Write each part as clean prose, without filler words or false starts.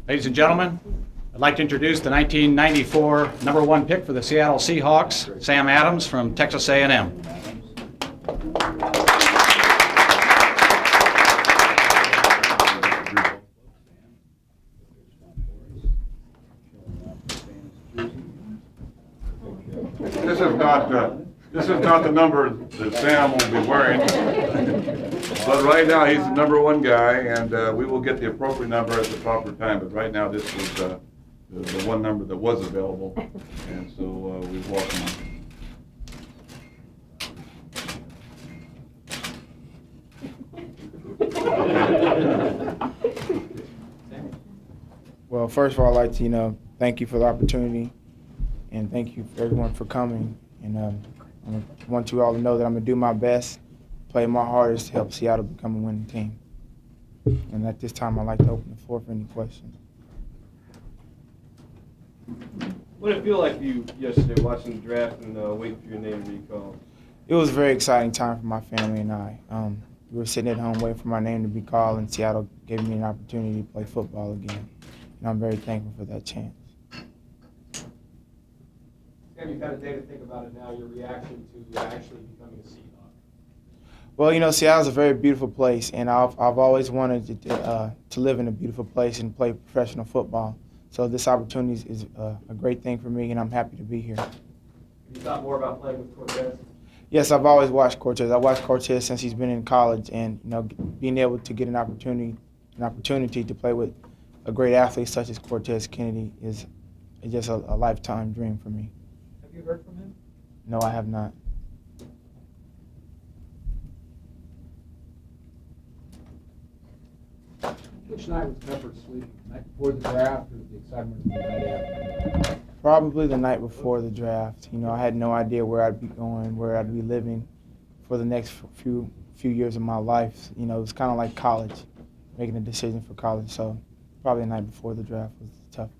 Ladies and gentlemen, I'd like to introduce the 1994 number 1 pick for the Seattle Seahawks, Sam Adams from Texas A&M. This is not the number that Sam will be wearing, but right now he's the number 1 guy, and we will get the appropriate number at the proper time. But right now, this is the 1 number that was available, and so we welcome him. Well, first of all, I'd like to, thank you for the opportunity, and thank you everyone for coming. And I want you all to know that I'm going to do my best, play my hardest to help Seattle become a winning team. And at this time, I'd like to open the floor for any questions. What did it feel like for you yesterday watching the draft and waiting for your name to be called? It was a very exciting time for my family and I. We were sitting at home waiting for my name to be called, and Seattle gave me an opportunity to play football again. And I'm very thankful for that chance. Sam, you've had a day to think about it now, your reaction to actually becoming a Seahawk. Well, Seattle's a very beautiful place, and I've always wanted to live in a beautiful place and play professional football. So this opportunity is a great thing for me, and I'm happy to be here. Have you thought more about playing with Cortez? Yes, I've always watched Cortez. I watched Cortez since he's been in college, and being able to get an opportunity to play with a great athlete such as Cortez Kennedy is just a lifetime dream for me. Have you heard from him? No, I have not. Which night was Pepper sleeping? The night before the draft or the excitement of the night after? Probably the night before the draft. I had no idea where I'd be going, where I'd be living for the next few years of my life. It was kind of like college, making a decision for college. So probably the night before the draft was tough.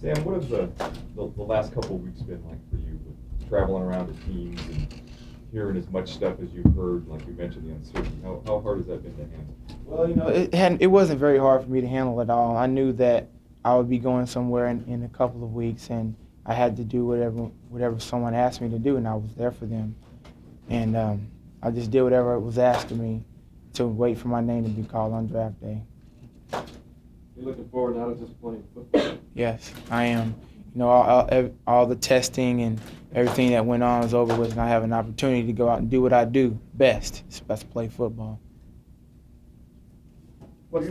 Sam, what have the last couple of weeks been like for you, with traveling around the teams and hearing as much stuff as you've heard, like you mentioned, the uncertainty? How hard has that been to handle? Well, it wasn't very hard for me to handle at all. I knew that I would be going somewhere in a couple of weeks, and I had to do whatever someone asked me to do, and I was there for them. And I just did whatever was asked of me to wait for my name to be called on draft day. You're looking forward now to just playing football? Yes, I am. All the testing and everything that went on is over with, and I have an opportunity to go out and do what I do best. That's play football. What's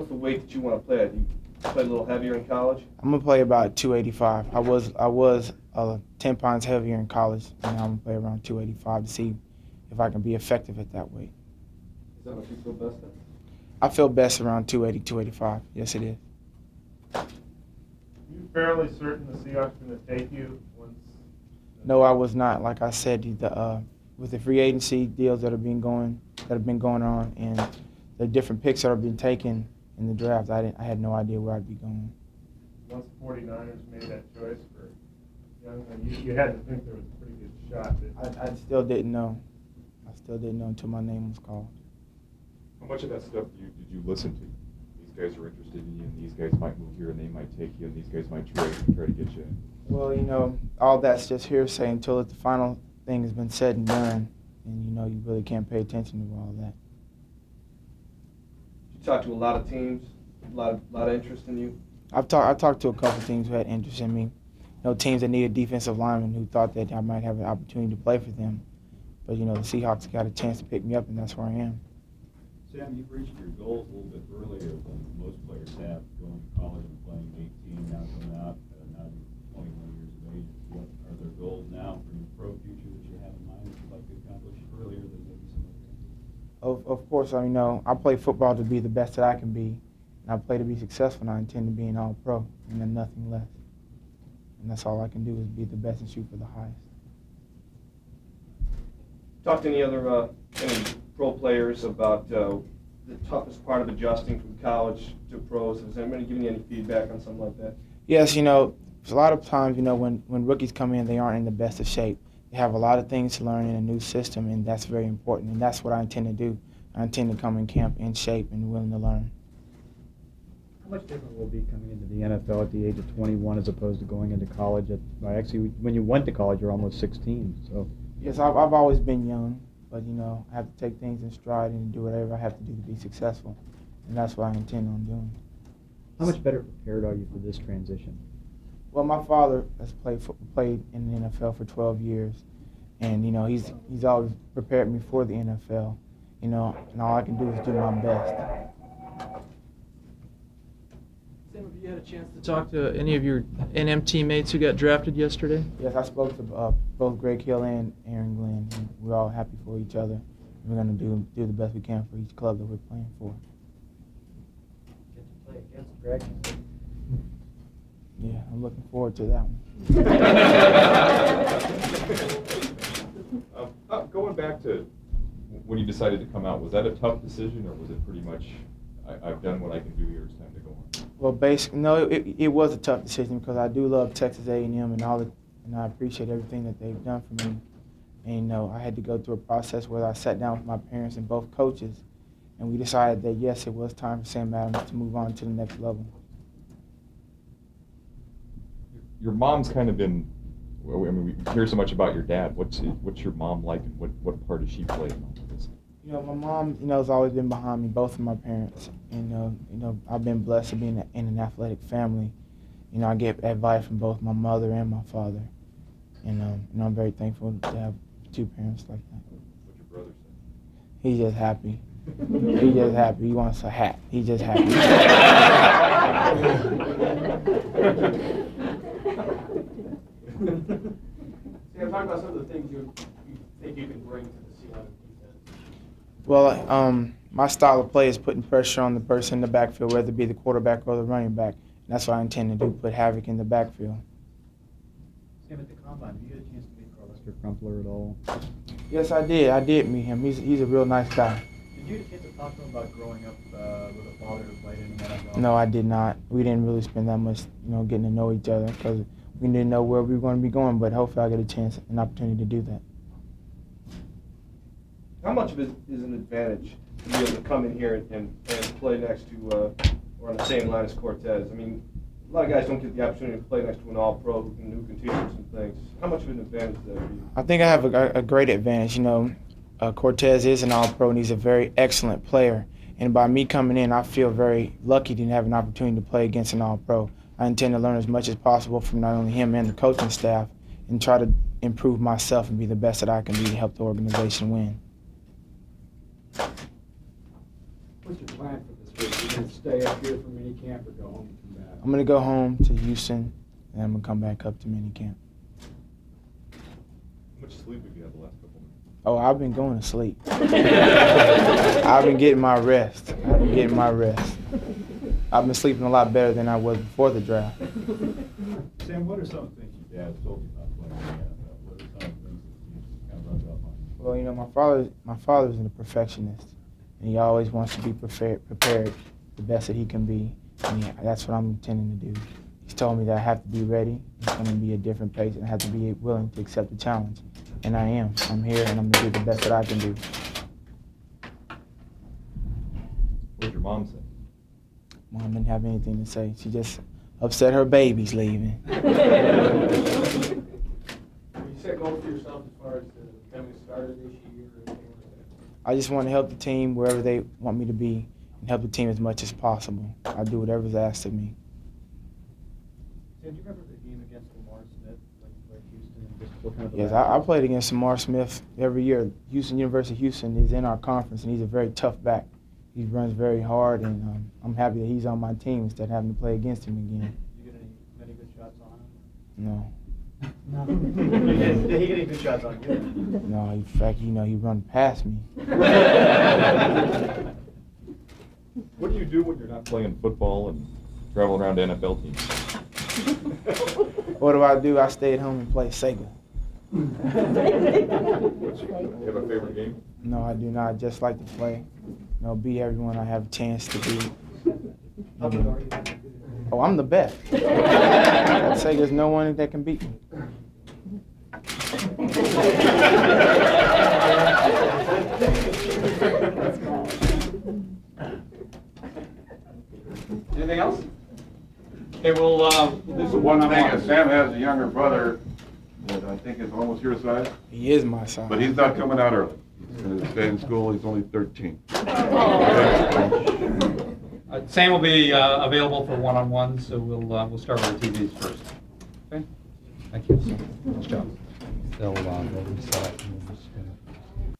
the weight that you want to play at? You play a little heavier in college? I'm gonna play about 285. I was 10 pounds heavier in college, and now I'm gonna play around 285 to see if I can be effective at that weight. Is that what you feel best at? I feel best around 280, 285. Yes, it is. You fairly certain the Seahawks are going to take you once? No, I was not. Like I said, with the free agency deals that have been going on, and the different picks that are being taken in the draft, I had no idea where I'd be going. Once the 49ers made that choice for Young, you had to think there was a pretty good shot. I still didn't know. I still didn't know until my name was called. How much of that stuff did you listen to? These guys are interested in you, and these guys might move here, and they might take you, and these guys might try to get you in. Well, all that's just hearsay until the final thing has been said and done, and you really can't pay attention to all that. You talked to a lot of teams, a lot of interest in you. I talked to a couple teams who had interest in me. Teams that needed defensive linemen who thought that I might have an opportunity to play for them. But the Seahawks got a chance to pick me up, and that's where I am. Sam, you've reached your goals a little bit earlier than most players have, going to college and playing 18, now coming out, now you're 21 years of age. What are there goals now for your pro future that you have in mind that you'd like to accomplish earlier than maybe some other guys? Of course, I play football to be the best that I can be, and I play to be successful, and I intend to be an all-pro, and then nothing less. And that's all I can do is be the best and shoot for the highest. Talk to any pro players about the toughest part of adjusting from college to pros. Has anybody given you any feedback on something like that? Yes, a lot of times, when rookies come in, they aren't in the best of shape. They have a lot of things to learn in a new system, and that's very important, and that's what I intend to do. I intend to come in camp in shape and willing to learn. How much different will it be coming into the NFL at the age of 21 as opposed to going into college actually, when you went to college, you're almost 16, so. Yes, I've always been young, but I have to take things in stride and do whatever I have to do to be successful, and that's what I intend on doing. How much better prepared are you for this transition? Well, my father has played in the NFL for 12 years, and he's always prepared me for the NFL, and all I can do is do my best. Sam, have you had a chance to talk to any of your NM teammates who got drafted yesterday? Yes, I spoke to both Greg Hill and Aaron Glenn, and we're all happy for each other. We're going to do the best we can for each club that we're playing for. Get to play against Greg. Yeah, I'm looking forward to that one. Going back to when you decided to come out, was that a tough decision, or was it pretty much, I've done what I can do here, it's time to go on? Well, basically, no, it was a tough decision because I do love Texas A&M and I appreciate everything that they've done for me. And I had to go through a process where I sat down with my parents and both coaches, and we decided that yes, it was time for Sam Adams to move on to the next level. Your mom's kind of been, I mean, we hear so much about your dad. What's your mom like, and what part does she play in all of this? My mom, has always been behind me, both of my parents. And, I've been blessed to be in an athletic family. I get advice from both my mother and my father. And I'm very thankful to have two parents like that. What's your brother say? He's just happy. He's just happy. He wants a hat. He's just happy. Sam, talk about some of the things you think you can bring to the Seahawks defense. Well, my style of play is putting pressure on the person in the backfield, whether it be the quarterback or the running back. And that's what I intend to do, put havoc in the backfield. Sam, at the combine, did you get a chance to meet Carlester Crumpler at all? Yes, I did. I did meet him. He's a real nice guy. Did you get a chance to talk to him about growing up with a father who played in the NFL? No, I did not. We didn't really spend that much, getting to know each other because we didn't know where we were going to be going, but hopefully I'll get a chance, an opportunity to do that. How much of it is an advantage to be able to come in here and play next to, or on the same line as Cortez? I mean, a lot of guys don't get the opportunity to play next to an all-pro who can teach them some things. How much of an advantage is that for you? I think I have a great advantage. Cortez is an all-pro and he's a very excellent player. And by me coming in, I feel very lucky to have an opportunity to play against an all-pro. I intend to learn as much as possible from not only him and the coaching staff and try to improve myself and be the best that I can be to help the organization win. What's your plan for this week? You going to stay up here for minicamp or go home and come back? I'm going to go home to Houston and I'm going to come back up to minicamp. How much sleep have you had the last couple of minutes? Oh, I've been going to sleep. I've been getting my rest. I've been sleeping a lot better than I was before the draft. Sam, what are some things your dad has told you about playing in the NFL? What are some things that you kind of rubbed up on you? Well, my father's a perfectionist, and he always wants to be prepared the best that he can be, and that's what I'm intending to do. He's told me that I have to be ready. It's going to be a different pace, and I have to be willing to accept the challenge, and I am. I'm here, and I'm going to do the best that I can do. What did your mom say? Mom didn't have anything to say. She just upset her baby's leaving. You set goals for yourself as far as becoming a starter this year or anything like that? I just want to help the team wherever they want me to be and help the team as much as possible. I'll do whatever's asked of me. Sam, do you remember the game against Lamar Smith, like where Houston, just what kind of Yes, I played against Lamar Smith every year. University of Houston is in our conference, and he's a very tough back. He runs very hard, and I'm happy that he's on my team instead of having to play against him again. Did you get many good shots on him? No. No. Did he get any good shots on you? No, in fact, he run past me. What do you do when you're not playing football and travel around to NFL teams? What do? I stay at home and play Sega. You have a favorite game? No, I do not. I just like to play. Be everyone I have a chance to be. How good are you? Oh, I'm the best. I'd say there's no one that can beat me. Okay, we'll do The some one thing one-on-ones. is Sam has a younger brother that I think is almost your size, He is my son. but he's not coming out early. He's gonna stay in school, he's only 13. Sam will be available for one-on-ones, so we'll start with the TVs first. Okay? Thank you. Nice job. They'll reset and we'll just